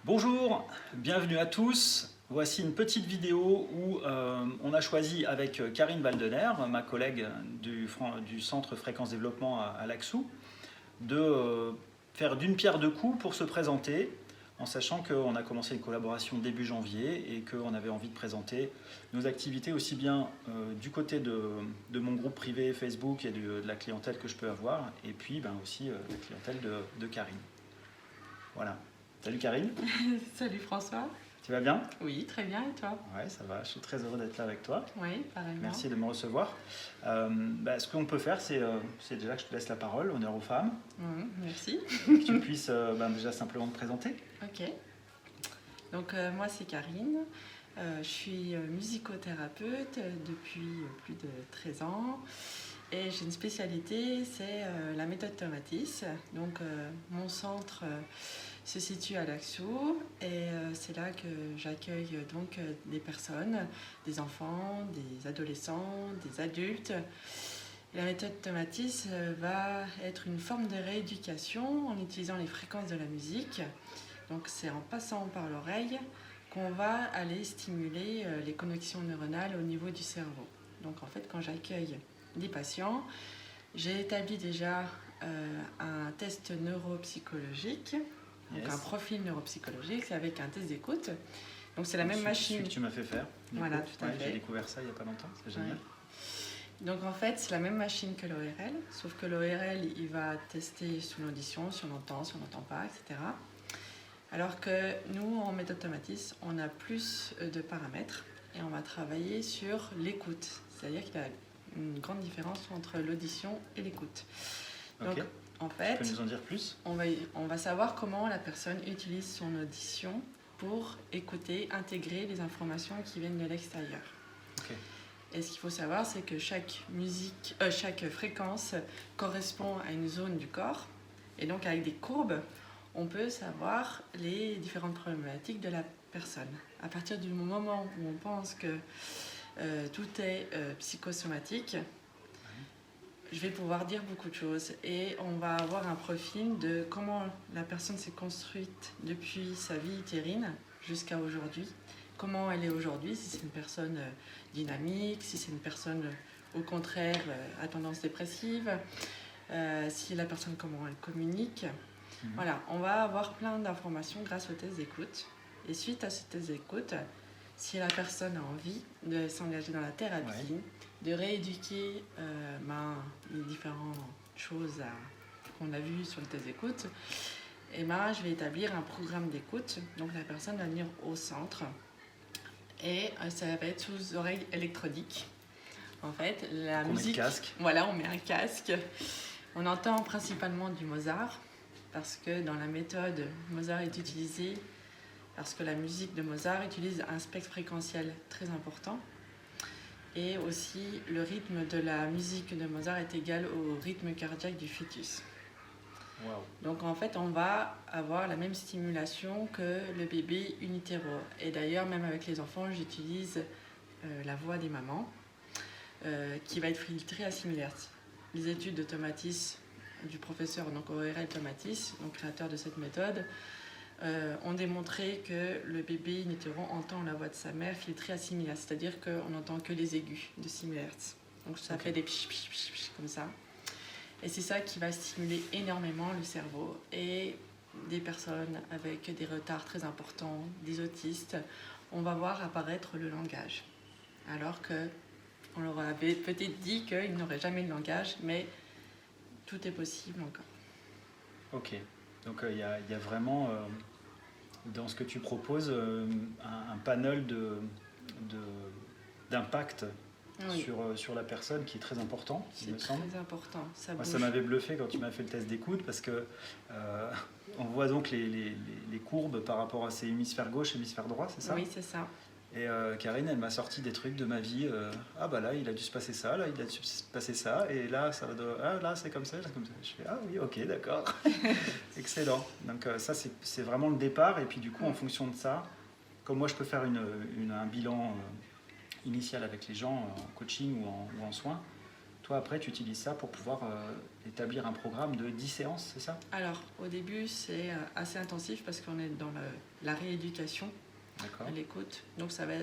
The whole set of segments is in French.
Bonjour, bienvenue à tous. Voici une petite vidéo où on a choisi avec Karine Valdener, ma collègue du Centre Fréquence Développement à l'Axou, de faire d'une pierre deux coups pour se présenter, en sachant qu'on a commencé une collaboration début janvier et qu'on avait envie de présenter nos activités aussi bien du côté de mon groupe privé Facebook et de la clientèle que je peux avoir, et puis aussi la clientèle de Karine. Voilà. Salut Karine. Salut François. Tu vas bien? Oui, très bien, et toi? Ouais, ça va, je suis très heureux d'être là avec toi. Oui, pareillement. Merci de me recevoir. Ce qu'on peut faire, c'est déjà que je te laisse la parole, honneur aux femmes. Merci. Que tu puisses déjà simplement te présenter. Ok. Donc moi c'est Karine, je suis musicothérapeute depuis plus de 13 ans et j'ai une spécialité, c'est la méthode Tomatis. Donc mon centre se situe à l'Axou et c'est là que j'accueille donc des personnes, des enfants, des adolescents, des adultes. La méthode Tomatis va être une forme de rééducation en utilisant les fréquences de la musique. Donc c'est en passant par l'oreille qu'on va aller stimuler les connexions neuronales au niveau du cerveau. Donc en fait quand j'accueille des patients, j'ai établi déjà un test neuropsychologique. Donc un profil neuropsychologique avec un test d'écoute. Donc c'est la même machine. Celui que tu m'as fait faire. Voilà, tout à fait. J'ai découvert ça il n'y a pas longtemps, c'est génial. Ouais. Donc en fait c'est la même machine que l'ORL, sauf que l'ORL il va tester sur l'audition, si on entend, si on n'entend pas, etc. Alors que nous en méthode Tomatis, on a plus de paramètres et on va travailler sur l'écoute. C'est-à-dire qu'il y a une grande différence entre l'audition et l'écoute. Donc, en fait, tu peux nous en dire plus? On va savoir comment la personne utilise son audition pour écouter, intégrer les informations qui viennent de l'extérieur. Okay. Et ce qu'il faut savoir, c'est que chaque fréquence correspond à une zone du corps. Et donc avec des courbes, on peut savoir les différentes problématiques de la personne. À partir du moment où on pense que tout est psychosomatique, je vais pouvoir dire beaucoup de choses et on va avoir un profil de comment la personne s'est construite depuis sa vie utérine jusqu'à aujourd'hui, comment elle est aujourd'hui, si c'est une personne dynamique, si c'est une personne au contraire à tendance dépressive, si la personne comment elle communique. Voilà, on va avoir plein d'informations grâce au test d'écoute. Et suite à ce test d'écoute, si la personne a envie de s'engager dans la thérapie, de rééduquer les différentes choses qu'on a vues sur le test d'écoute, et je vais établir un programme d'écoute. Donc la personne va venir au centre et ça va être sous oreille électronique. En fait, la musique. On met le casque. Voilà, on met un casque. On entend principalement du Mozart parce que dans la méthode, Mozart est utilisé parce que la musique de Mozart utilise un spectre fréquentiel très important. Et aussi, le rythme de la musique de Mozart est égal au rythme cardiaque du fœtus. Wow. Donc en fait, on va avoir la même stimulation que le bébé in utero. Et d'ailleurs, même avec les enfants, j'utilise la voix des mamans qui va être filtrée à 6 MHz. Les études de Tomatis, du professeur ORL Tomatis, donc créateur de cette méthode, ont démontré que le bébé in utero entend la voix de sa mère filtrée à 6 MHz, c'est-à-dire qu'on n'entend que les aigus de 6 MHz. Donc ça fait des pich, pich, pich, pich, comme ça. Et c'est ça qui va stimuler énormément le cerveau. Et des personnes avec des retards très importants, des autistes, on va voir apparaître le langage. Alors qu'on leur avait peut-être dit qu'ils n'auraient jamais le langage, mais tout est possible encore. Ok, donc il y a vraiment dans ce que tu proposes un panel d'impact sur la personne qui est très important, il me semble. C'est très important. Moi, ça m'avait bluffé quand tu m'as fait le test d'écoute parce que on voit donc les courbes par rapport à ces hémisphères gauche et hémisphère droit, c'est ça? Oui, c'est ça. Et Karine, elle m'a sorti des trucs de ma vie. Là, il a dû se passer ça, là, il a dû se passer ça, et là, là, c'est comme ça, c'est comme ça. Je fais, ah oui, ok, d'accord. Excellent. Donc ça, c'est vraiment le départ, et puis du coup, en fonction de ça, comme moi, je peux faire un bilan initial avec les gens en coaching ou en soins, toi après tu utilises ça pour pouvoir établir un programme de 10 séances, c'est ça? Alors, au début, c'est assez intensif parce qu'on est dans la rééducation D'accord. à l'écoute. Donc, ça va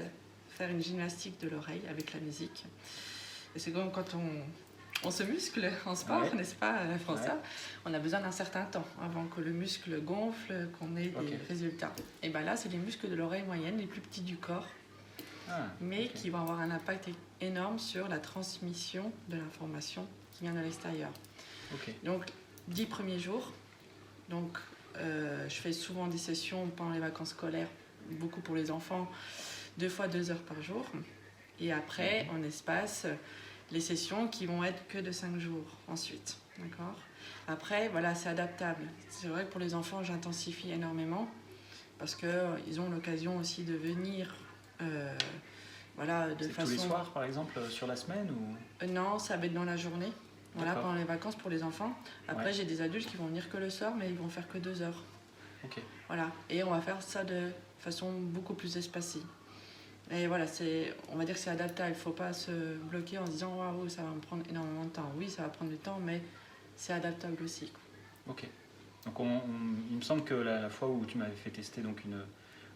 faire une gymnastique de l'oreille avec la musique. Et c'est comme quand on se muscle en sport, Ouais. n'est-ce pas, François? Ouais. On a besoin d'un certain temps avant que le muscle gonfle, qu'on ait des Ok. résultats. Et bien là, c'est les muscles de l'oreille moyenne, les plus petits du corps, Ah, mais ok. qui vont avoir un impact énorme sur la transmission de l'information qui vient de l'extérieur. Ok. Donc, 10 premiers jours. Donc, je fais souvent des sessions pendant les vacances scolaires, beaucoup pour les enfants, 2 fois 2 heures par jour. Et après, on espace les sessions qui vont être que de 5 jours ensuite. D'accord? Après, voilà, c'est adaptable. C'est vrai que pour les enfants, j'intensifie énormément parce qu'ils ont l'occasion aussi de venir voilà, de C'est façon... tous les soirs par exemple sur la semaine ou... Non, ça va être dans la journée. Voilà, D'accord. pendant les vacances pour les enfants. Après, Ouais. j'ai des adultes qui vont venir que le soir, mais ils vont faire que 2 heures. Ok. Voilà. Et on va faire ça de façon beaucoup plus espacée. Et voilà, on va dire que c'est adaptable. Il ne faut pas se bloquer en se disant waouh, ça va me prendre énormément de temps. Oui, ça va prendre du temps, mais c'est adaptable aussi. Ok. Donc il me semble que la fois où tu m'avais fait tester donc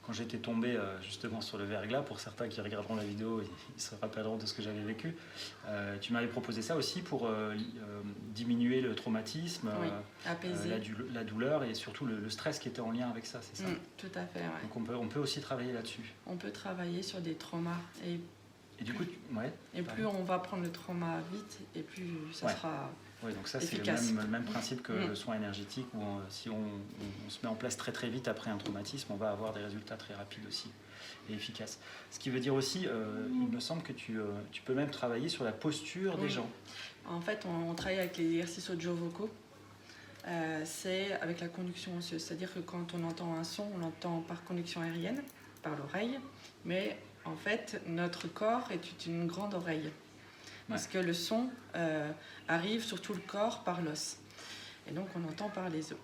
quand j'étais tombé justement sur le verglas, pour certains qui regarderont la vidéo, ils se rappelleront de ce que j'avais vécu. Tu m'avais proposé ça aussi pour diminuer le traumatisme, Oui, apaiser. la douleur et surtout le stress qui était en lien avec ça, c'est ça? Tout à fait, ouais. Donc on peut aussi travailler là-dessus. On peut travailler sur des traumas. Et du coup, ouais. Et plus on va prendre le trauma vite, et plus ça Ouais. sera... Oui, donc ça c'est efficace. le même principe que le soin énergétique où si on se met en place très très vite après un traumatisme, on va avoir des résultats très rapides aussi et efficaces. Ce qui veut dire aussi, il me semble que tu peux même travailler sur la posture des gens. En fait, on travaille avec les exercices audio-vocaux. C'est avec la conduction osseuse, c'est-à-dire que quand on entend un son, on l'entend par conduction aérienne, par l'oreille, mais en fait, notre corps est une grande oreille. Parce que le son arrive sur tout le corps par l'os. Et donc, on entend par les os.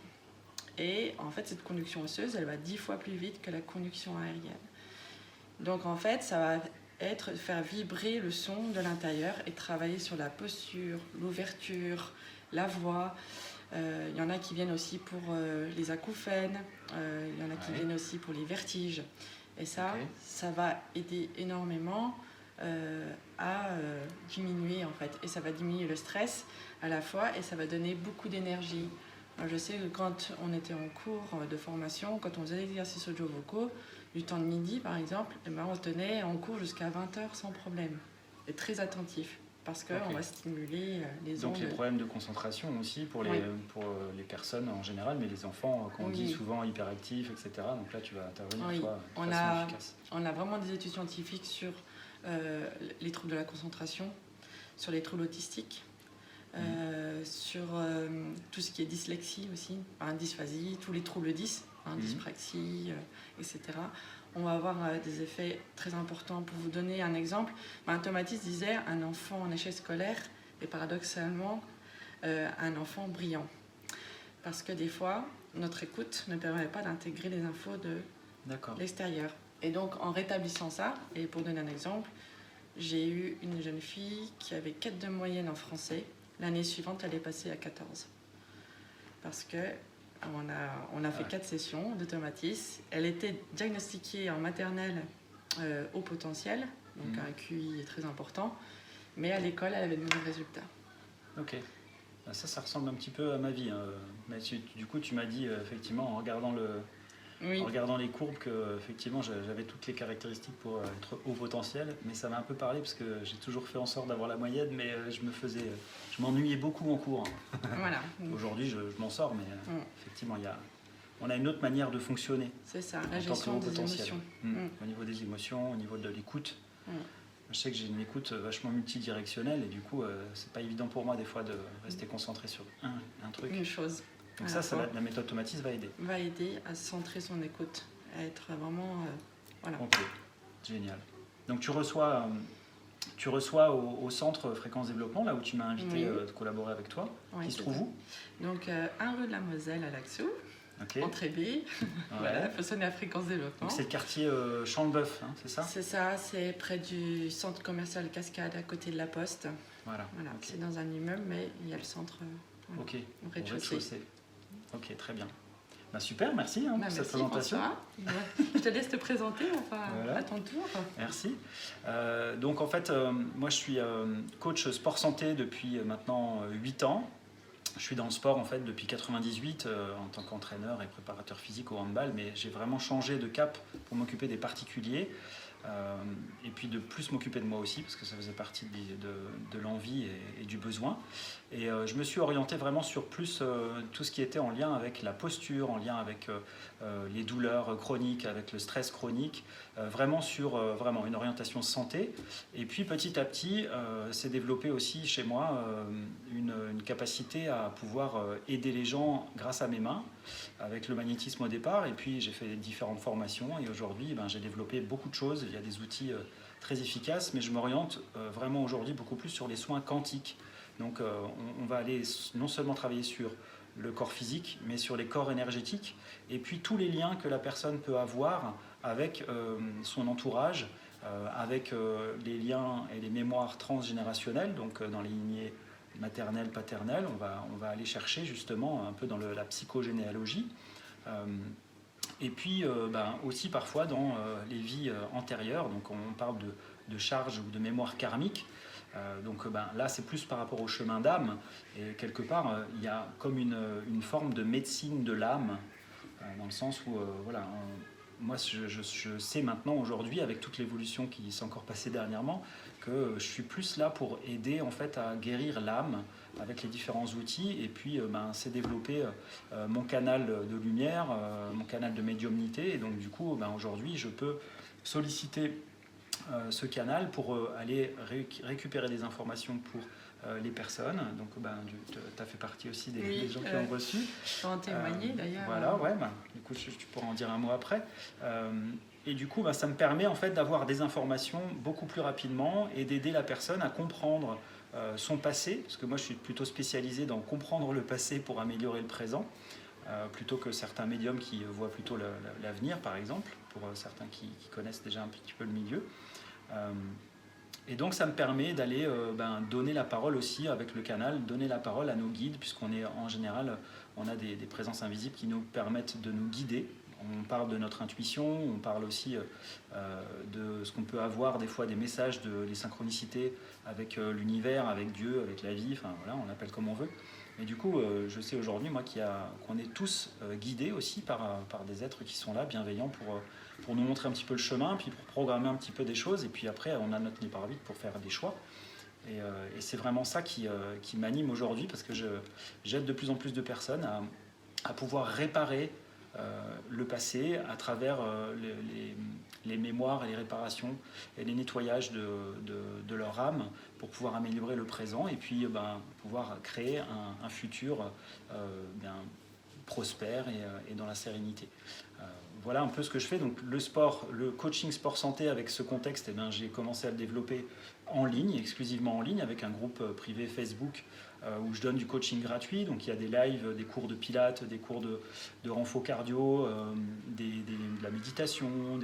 Et en fait, cette conduction osseuse, elle va 10 fois plus vite que la conduction aérienne. Donc, en fait, ça va être faire vibrer le son de l'intérieur et travailler sur la posture, l'ouverture, la voix. Il y en a qui viennent aussi pour les acouphènes. Il y en a qui viennent aussi pour les vertiges. Et ça, ça va aider énormément à diminuer en fait, et ça va diminuer le stress à la fois et ça va donner beaucoup d'énergie. Je sais que quand on était en cours de formation, quand on faisait des exercices audio-vocaux, du temps de midi par exemple, et ben on tenait en cours jusqu'à 20 heures sans problème, et très attentif parce qu'on va stimuler les ondes. Donc les problèmes de concentration aussi pour les personnes en général, mais les enfants, quand on dit souvent hyperactifs, etc. Donc là tu vas intervenir toi de façon efficace. On a vraiment des études scientifiques sur les troubles de la concentration, sur les troubles autistiques, sur tout ce qui est dyslexie aussi, dysphasie, tous les troubles 10, dyspraxie, etc. On va avoir des effets très importants. Pour vous donner un exemple, Thomas disait un enfant en échec scolaire est paradoxalement un enfant brillant. Parce que des fois, notre écoute ne permet pas d'intégrer les infos de l'extérieur. Et donc, en rétablissant ça, et pour donner un exemple, j'ai eu une jeune fille qui avait 4 de moyenne en français. L'année suivante, elle est passée à 14. Parce que on a fait 4 sessions d'automatisme. Elle était diagnostiquée en maternelle haut potentiel, donc un QI très important. Mais à l'école, elle avait de mauvais résultats. Ok. Ça ressemble un petit peu à ma vie. Mais du coup, tu m'as dit, effectivement, en regardant les courbes, que effectivement, j'avais toutes les caractéristiques pour être haut potentiel. Mais ça m'a un peu parlé parce que j'ai toujours fait en sorte d'avoir la moyenne, mais je m'ennuyais beaucoup en cours. Voilà. Aujourd'hui, je m'en sors, mais effectivement, on a une autre manière de fonctionner. C'est ça, la gestion des émotions. Au niveau des émotions, au niveau de l'écoute. Je sais que j'ai une écoute vachement multidirectionnelle et du coup, c'est pas évident pour moi des fois de rester concentré sur un truc. Une chose. Donc la méthode automatiste va aider. Va aider à centrer son écoute, à être vraiment... voilà. Ok, génial. Donc tu reçois au centre Fréquence Développement, là où tu m'as invité de collaborer avec toi, qui se trouve où? Donc 1 rue de la Moselle à Laxou. Entrée B, voilà, faut sonner à Fréquence Développement. Donc c'est le quartier Champ-le-Bœuf, c'est ça? C'est ça, c'est près du centre commercial Cascade, à côté de la Poste. Voilà. Voilà, Ok. c'est dans un immeuble, mais il y a le centre voilà, Ok. au Au rez-de-chaussée. Ok, très bien. Bah, super, merci pour cette Merci présentation. François. Je te laisse te présenter Voilà. à ton tour. Merci. Donc en fait, moi je suis coach sport santé depuis maintenant 8 ans. Je suis dans le sport en fait depuis 98 en tant qu'entraîneur et préparateur physique au handball, mais j'ai vraiment changé de cap pour m'occuper des particuliers et puis de plus m'occuper de moi aussi parce que ça faisait partie de l'envie et du besoin. Et je me suis orienté vraiment sur plus tout ce qui était en lien avec la posture, en lien avec les douleurs chroniques, avec le stress chronique, vraiment sur vraiment une orientation santé. Et puis petit à petit, s'est développé aussi chez moi une capacité à pouvoir aider les gens grâce à mes mains, avec le magnétisme au départ. Et puis j'ai fait différentes formations et aujourd'hui j'ai développé beaucoup de choses. Il y a des outils très efficaces, mais je m'oriente vraiment aujourd'hui beaucoup plus sur les soins quantiques. Donc on va aller non seulement travailler sur le corps physique, mais sur les corps énergétiques, et puis tous les liens que la personne peut avoir avec son entourage, avec les liens et les mémoires transgénérationnelles, donc dans les lignées maternelles, paternelles, on va aller chercher justement un peu dans la psychogénéalogie, et puis aussi parfois dans les vies antérieures, donc on parle de charge ou de mémoire karmique. Donc là, c'est plus par rapport au chemin d'âme. Et quelque part, il y a comme une forme de médecine de l'âme, dans le sens où, voilà, moi, je sais maintenant, aujourd'hui, avec toute l'évolution qui s'est encore passée dernièrement, que je suis plus là pour aider en fait à guérir l'âme avec les différents outils. Et puis, c'est développer mon canal de lumière, mon canal de médiumnité. Et donc, du coup, aujourd'hui, je peux solliciter ce canal pour aller récupérer des informations pour les personnes. Donc tu as fait partie aussi des gens qui ont reçu. Je peux en témoigner d'ailleurs. Voilà, ouais, du coup tu pourras en dire un mot après. Et du coup, ça me permet en fait d'avoir des informations beaucoup plus rapidement et d'aider la personne à comprendre son passé, parce que moi je suis plutôt spécialisé dans comprendre le passé pour améliorer le présent, plutôt que certains médiums qui voient plutôt l'avenir, par exemple, pour certains qui connaissent déjà un petit peu le milieu. Et donc ça me permet d'aller donner la parole aussi avec le canal, donner la parole à nos guides, puisqu'on est en général, on a des présences invisibles qui nous permettent de nous guider. On parle de notre intuition, on parle aussi de ce qu'on peut avoir, des fois des messages, les synchronicités avec l'univers, avec Dieu, avec la vie, enfin voilà, on l'appelle comme on veut. Et du coup, je sais aujourd'hui, moi, qu'on est tous guidés aussi par des êtres qui sont là, bienveillants, pour nous montrer un petit peu le chemin, puis pour programmer un petit peu des choses, et puis après, on a notre libre arbitre pour faire des choix. Et c'est vraiment ça qui m'anime aujourd'hui, parce que j'aide de plus en plus de personnes à pouvoir réparer le passé à travers les mémoires et les réparations et les nettoyages de leur âme pour pouvoir améliorer le présent et puis pouvoir créer un futur prospère et dans la sérénité. Voilà un peu ce que je fais. Donc le sport, le coaching sport santé avec ce contexte, j'ai commencé à le développer en ligne, exclusivement en ligne, avec un groupe privé Facebook où je donne du coaching gratuit. Donc il y a des lives, des cours de pilates, des cours de renfo cardio, de la méditation,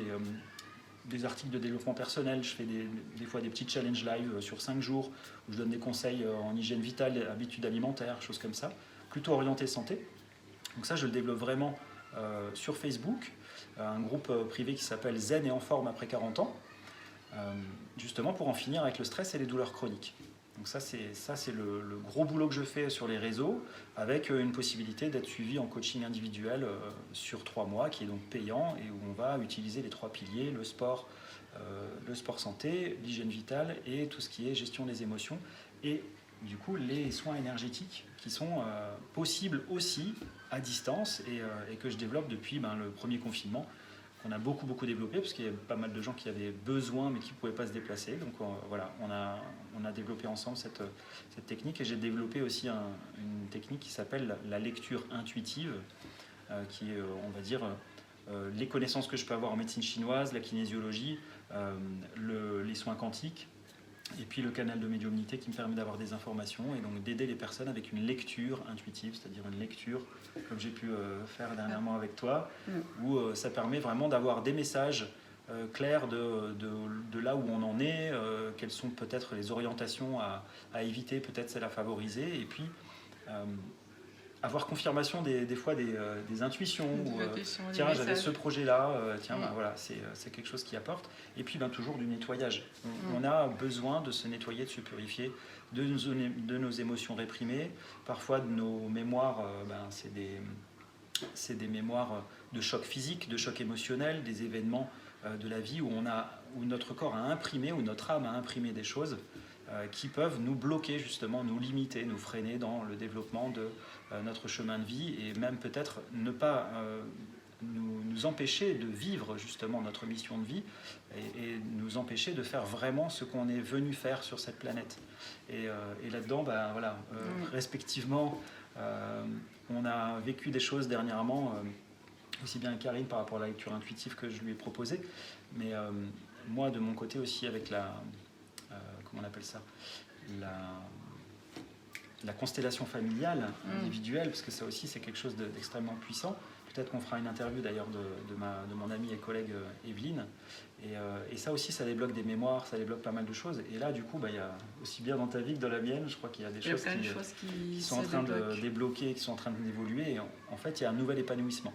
des articles de développement personnel. Je fais des fois des petits challenges live sur 5 jours où je donne des conseils en hygiène vitale, habitudes alimentaires, choses comme ça, plutôt orienté santé. Donc ça, je le développe vraiment sur Facebook, un groupe privé qui s'appelle Zen et en forme après 40 ans, justement pour en finir avec le stress et les douleurs chroniques. Donc ça, c'est le gros boulot que je fais sur les réseaux, avec une possibilité d'être suivi en coaching individuel sur 3 mois, qui est donc payant, et où on va utiliser les 3 piliers, le sport santé, l'hygiène vitale, et tout ce qui est gestion des émotions, et du coup les soins énergétiques qui sont possibles aussi à distance, et que je développe depuis le premier confinement, qu'on a beaucoup développé, parce qu'il y a pas mal de gens qui avaient besoin mais qui ne pouvaient pas se déplacer. Donc voilà, on a développé ensemble cette technique, et j'ai développé aussi une technique qui s'appelle la lecture intuitive, qui est, on va dire, les connaissances que je peux avoir en médecine chinoise, la kinésiologie, les soins quantiques, et puis le canal de médiumnité qui me permet d'avoir des informations et donc d'aider les personnes avec une lecture intuitive, c'est-à-dire une lecture comme j'ai pu faire dernièrement avec toi, où ça permet vraiment d'avoir des messages clair de là où on en est, quelles sont peut-être les orientations à éviter, peut-être celles à favoriser, et puis avoir confirmation des fois des intuitions, ou tiens, j'avais ce projet-là, tiens, voilà, c'est quelque chose qui apporte. Et puis toujours du nettoyage. On a besoin de se nettoyer, de se purifier de nos émotions réprimées, parfois de nos mémoires, c'est des mémoires de choc physique, de choc émotionnel, des événements de la vie où notre corps a imprimé, où notre âme a imprimé des choses qui peuvent nous bloquer justement, nous limiter, nous freiner dans le développement de notre chemin de vie, et même peut-être ne pas nous empêcher de vivre justement notre mission de vie, et nous empêcher de faire vraiment ce qu'on est venu faire sur cette planète. Et là-dedans, respectivement, on a vécu des choses dernièrement, aussi bien Karine par rapport à la lecture intuitive que je lui ai proposée, mais moi de mon côté aussi avec comment on appelle ça, la constellation familiale, individuelle, parce que ça aussi c'est quelque chose d'extrêmement puissant. Peut-être qu'on fera une interview d'ailleurs de mon amie et collègue Evelyne, et ça aussi ça débloque des mémoires, ça débloque pas mal de choses, et là du coup il y a aussi bien dans ta vie que dans la mienne, je crois qu'il y a des choses qui sont en train de débloquer, qui sont en train d'évoluer, et en fait il y a un nouvel épanouissement.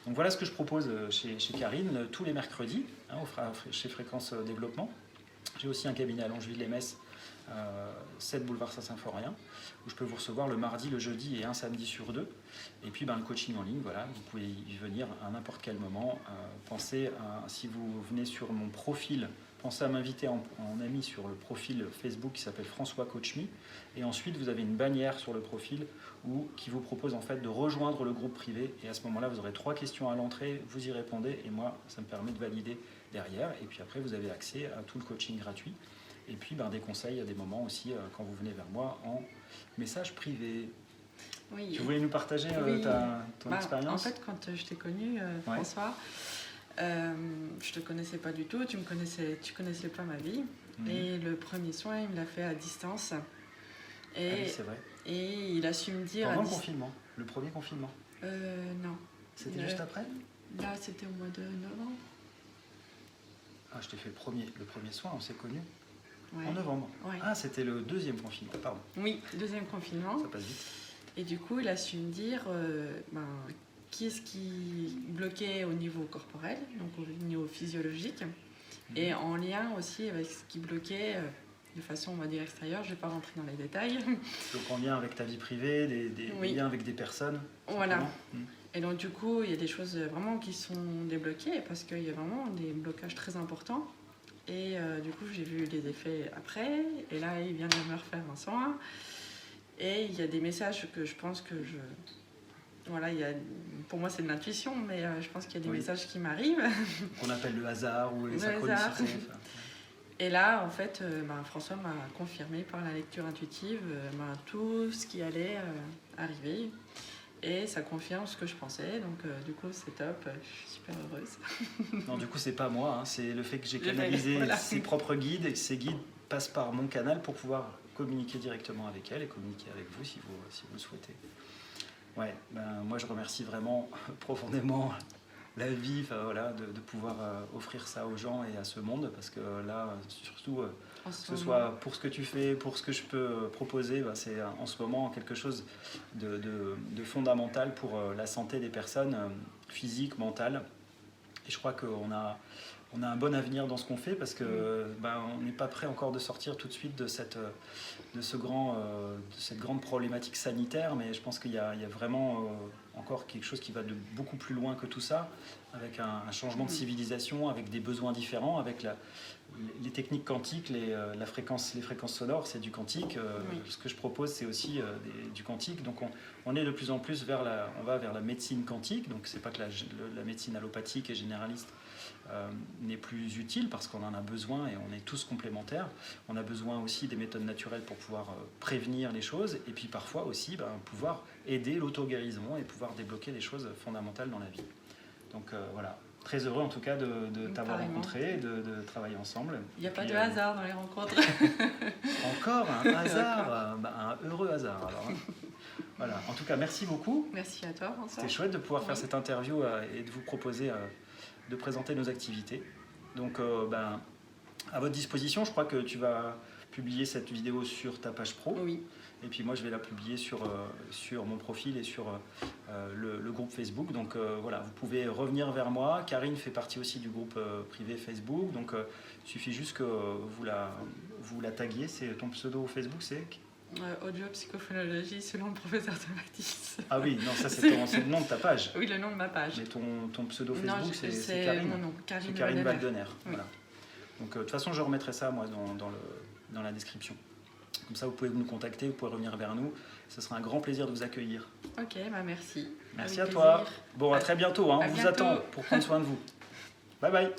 Donc voilà ce que je propose chez Karine tous les mercredis, chez Fréquence Développement. J'ai aussi un cabinet à Longeville-les-Metz, 7 boulevard Saint-Symphorien, où je peux vous recevoir le mardi, le jeudi et un samedi sur 2. Et puis le coaching en ligne, voilà, vous pouvez y venir à n'importe quel moment. Si vous venez sur mon profil, pensez à m'inviter en ami sur le profil Facebook qui s'appelle François Coach Me. Et ensuite, vous avez une bannière sur le profil qui vous propose en fait de rejoindre le groupe privé. Et à ce moment-là, vous aurez 3 questions à l'entrée, vous y répondez, et moi, ça me permet de valider derrière. Et puis après, vous avez accès à tout le coaching gratuit. Et puis des conseils à des moments aussi quand vous venez vers moi en message privé. Oui. Tu voulais nous partager ton expérience ? En fait, quand je t'ai connu, François, je te connaissais pas du tout, tu connaissais pas ma vie. Et le premier soin, il me l'a fait à distance. Et, c'est vrai. Et il a su me dire... Pendant le confinement, le premier confinement ? Non. C'était juste après ? Là, c'était au mois de novembre. Ah, je t'ai fait le premier soin, on s'est connus en novembre. Ouais. Ah, c'était le deuxième confinement, pardon. Oui, deuxième confinement. Ça passe vite. Et du coup, il a su me dire qui est-ce qui bloquait au niveau corporel, donc au niveau physiologique, et en lien aussi avec ce qui bloquait de façon, on va dire, extérieure. Je ne vais pas rentrer dans les détails. Donc en lien avec ta vie privée, des liens avec des personnes. Voilà. Et donc du coup, il y a des choses vraiment qui sont débloquées parce qu'il y a vraiment des blocages très importants. Et du coup, j'ai vu les effets après. Et là, il vient de me refaire un soin. Et il y a des messages que je pense que Voilà, pour moi, c'est de l'intuition, mais je pense qu'il y a des messages qui m'arrivent. Qu'on appelle le hasard ou les synchronicités. Et là, en fait, François m'a confirmé par la lecture intuitive tout ce qui allait arriver. Et ça confirme ce que je pensais, donc du coup c'est top, je suis super heureuse. Non, du coup c'est pas moi, c'est le fait que j'ai canalisé ses propres guides, et que ces guides passent par mon canal pour pouvoir communiquer directement avec elle et communiquer avec vous si vous le souhaitez. Ouais, moi je remercie vraiment profondément la vie, de pouvoir offrir ça aux gens et à ce monde, parce que là, surtout, que ce soit pour ce que tu fais, pour ce que je peux proposer, c'est en ce moment quelque chose de fondamental pour la santé des personnes, physique, mentale. Et je crois qu'on a un bon avenir dans ce qu'on fait, parce que on n'est pas prêt encore de sortir tout de suite de cette grande problématique sanitaire, mais je pense qu'il y a vraiment encore quelque chose qui va de beaucoup plus loin que tout ça, avec un changement de civilisation, avec des besoins différents, avec les techniques quantiques, les fréquences sonores, c'est du quantique. Ce que je propose, c'est aussi du quantique. Donc on est de plus en plus vers la médecine quantique. Donc c'est pas que la médecine allopathique et généraliste n'est plus utile, parce qu'on en a besoin et on est tous complémentaires. On a besoin aussi des méthodes naturelles pour pouvoir prévenir les choses, et puis parfois aussi pouvoir aider l'auto-guérison et pouvoir débloquer des choses fondamentales dans la vie. Donc voilà, très heureux en tout cas de t'avoir rencontré, de travailler ensemble. Il n'y a pas de hasard dans les rencontres. Encore un hasard, un heureux hasard alors. Voilà, en tout cas merci beaucoup. Merci à toi François. C'était chouette de pouvoir faire cette interview et de vous proposer de présenter nos activités. Donc, à votre disposition, je crois que tu vas publier cette vidéo sur ta page pro. Oui. Et puis moi, je vais la publier sur mon profil et sur le groupe Facebook. Donc voilà, vous pouvez revenir vers moi. Karine fait partie aussi du groupe privé Facebook. Donc il suffit juste que vous la taguiez. C'est ton pseudo Facebook, c'est Audio psychophonologie selon le professeur de Matisse. Ah oui, non, ça c'est le nom de ta page. Oui, le nom de ma page. Mais ton pseudo Facebook, c'est Karine. Mon nom, Karine Valdener. Oui. Voilà. Donc de toute façon, je remettrai ça moi dans la description. Comme ça, vous pouvez nous contacter, vous pouvez revenir vers nous. Ce sera un grand plaisir de vous accueillir. Ok, merci. Merci Avec à toi. plaisir. Bon, à très bientôt. Hein. À On vous bientôt. attend pour prendre soin de vous. Bye bye.